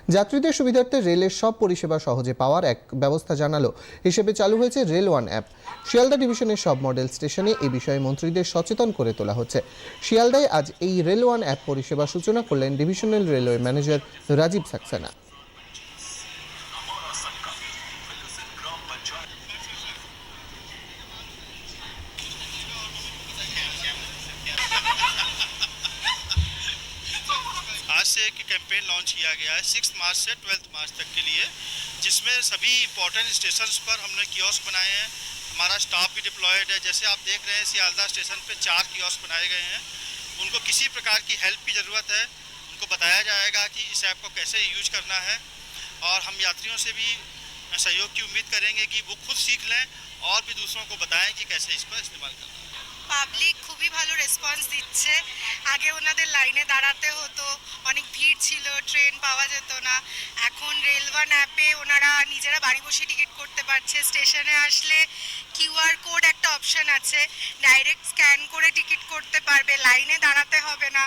যাত্রীদের সুবিধার্থে রেলের সব পরিষেবা সহজে পাওয়ার এক ব্যবস্থা জানালো হিসেবে চালু হয়েছে রেল ওয়ান অ্যাপ। শিয়ালদা ডিভিশনের সব মডেল স্টেশনে এই বিষয়ে মন্ত্রীদের সচেতন করে তোলা হচ্ছে। শিয়ালদায় আজ এই রেল ওয়ান অ্যাপ পরিষেবা সূচনা করলেন divisional railway manager Rajiv Saxena. आज से एक कैंपेन लॉन्च किया गया है 6 मार्च से 12 मार्च तक के लिए, जिसमें सभी इंपॉर्टेंट स्टेशंस पर हमने कियोस्क बनाए हैं। हमारा स्टाफ भी डिप्लॉयड है। जैसे आप देख रहे हैं सियालदा स्टेशन पे 4 कियोस्क बनाए गए हैं। उनको किसी प्रकार की हेल्प की ज़रूरत है, उनको बताया जाएगा कि इस ऐप को कैसे यूज करना है, और हम यात्रियों से भी सहयोग की उम्मीद करेंगे कि वो खुद सीख लें और भी दूसरों को बताएं कि कैसे इसका इस्तेमाल करना है। পাবলিক খুবই ভালো রেসপন্স দিচ্ছে। আগে ওনাদের লাইনে দাঁড়াতে হতো, অনেক ভিড় ছিল, ট্রেন পাওয়া যেত না। এখন রেল ওয়ান অ্যাপে ওনারা নিজেরা বাড়ি বসে টিকিট করতে পারছে। স্টেশনে আসলে কিউআর কোড একটা অপশন আছে, ডাইরেক্ট স্ক্যান করে টিকিট করতে পারবে, লাইনে দাঁড়াতে হবে না।